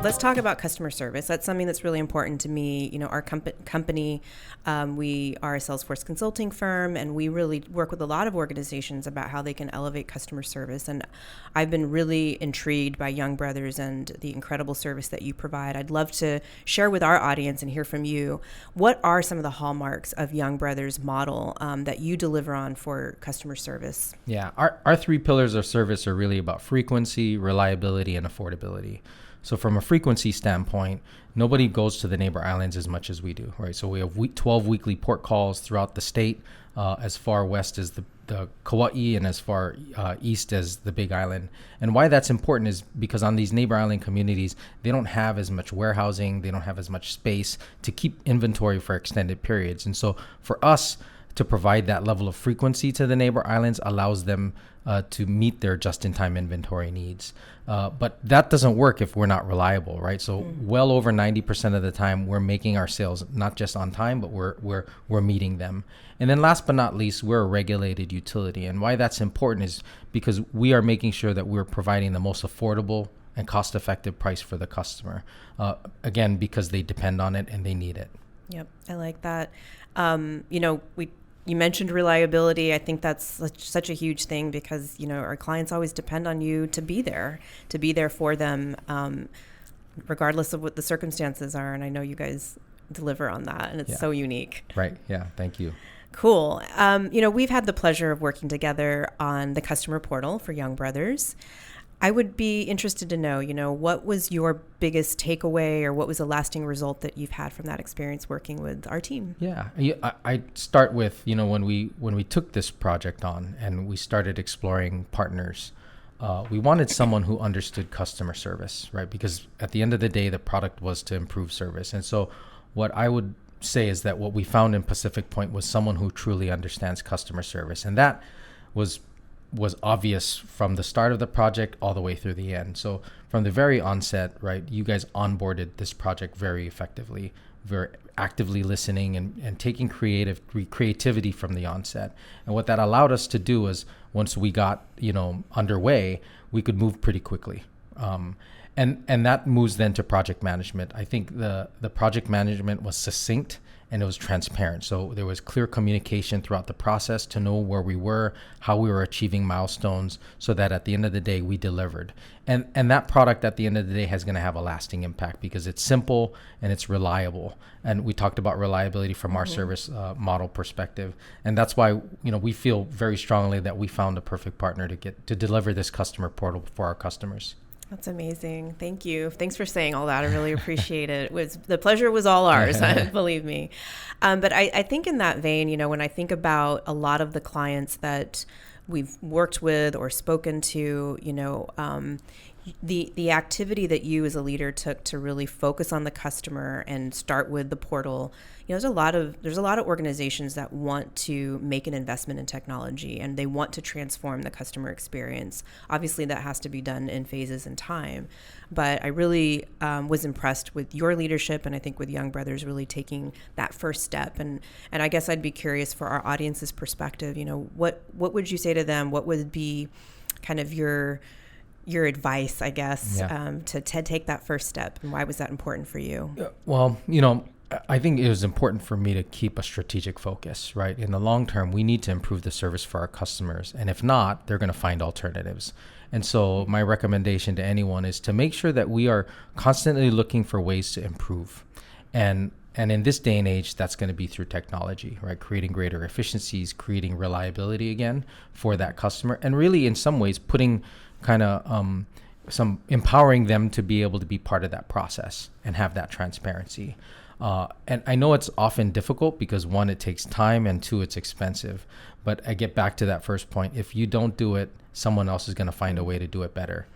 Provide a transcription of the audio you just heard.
let's talk about customer service. That's something that's really important to me. You know, our company, we are a Salesforce consulting firm, and we really work with a lot of organizations about how they can elevate customer service. And I've been really intrigued by Young Brothers and the incredible service that you provide. I'd love to share with our audience and hear from you. What are some of the hallmarks of Young Brothers model that you deliver on for customer service? Yeah, our three pillars of service are really about frequency, reliability, and affordability. So from a frequency standpoint, nobody goes to the neighbor islands as much as we do, right? So we have 12 weekly port calls throughout the state, as far west as the Kauai and as far east as the Big Island. And why that's important is because on these neighbor island communities, they don't have as much warehousing, they don't have as much space to keep inventory for extended periods. And so for us to provide that level of frequency to the neighbor islands allows them to meet their just-in-time inventory needs. But that doesn't work if we're not reliable, right? So well over 90% of the time, we're making our sales not just on time, but we're meeting them. And then last but not least, we're a regulated utility. And why that's important is because we are making sure that we're providing the most affordable and cost-effective price for the customer. Again, because they depend on it and they need it. Yep, I like that. You mentioned reliability. I think that's such a huge thing because, you know, our clients always depend on you to be there for them, regardless of what the circumstances are. And I know you guys deliver on that, and it's so unique. Right. Yeah. Thank you. Cool. We've had the pleasure of working together on the customer portal for Young Brothers. I would be interested to know, what was your biggest takeaway or what was a lasting result that you've had from that experience working with our team? Yeah, I start with, when we took this project on and we started exploring partners, we wanted someone who understood customer service, right? Because at the end of the day, the product was to improve service. And so what I would say is that what we found in Pacific Point was someone who truly understands customer service. And that was obvious from the start of the project all the way through the end. So from the very onset, right, you guys onboarded this project very effectively, very actively listening and taking creativity from the onset. And what that allowed us to do is once we got, underway, we could move pretty quickly. And that moves then to project management. I think the project management was succinct and it was transparent. So there was clear communication throughout the process to know where we were, how we were achieving milestones, so that at the end of the day, we delivered. And that product at the end of the day is going to have a lasting impact because it's simple and it's reliable. And we talked about reliability from our service model perspective. And that's why, we feel very strongly that we found a perfect partner to deliver this customer portal for our customers. That's amazing. Thank you. Thanks for saying all that. I really appreciate it. The pleasure was all ours, believe me. But I think in that vein, when I think about a lot of the clients that we've worked with or spoken to, the activity that you as a leader took to really focus on the customer and start with the portal, there's a lot of organizations that want to make an investment in technology and they want to transform the customer experience. Obviously, that has to be done in phases and time. But I really was impressed with your leadership, and I think with Young Brothers really taking that first step. And I guess I'd be curious for our audience's perspective. What would you say to them? What would be kind of your advice, I guess, to take that first step, and why was that important for you? Well, I think it was important for me to keep a strategic focus, right? In the long term, we need to improve the service for our customers. And if not, they're going to find alternatives. And so my recommendation to anyone is to make sure that we are constantly looking for ways to improve. And in this day and age, that's going to be through technology, right? Creating greater efficiencies, creating reliability again for that customer, and really in some ways putting kind of empowering them to be able to be part of that process and have that transparency. And I know it's often difficult because one, it takes time, and two, it's expensive. But I get back to that first point. If you don't do it, someone else is going to find a way to do it better.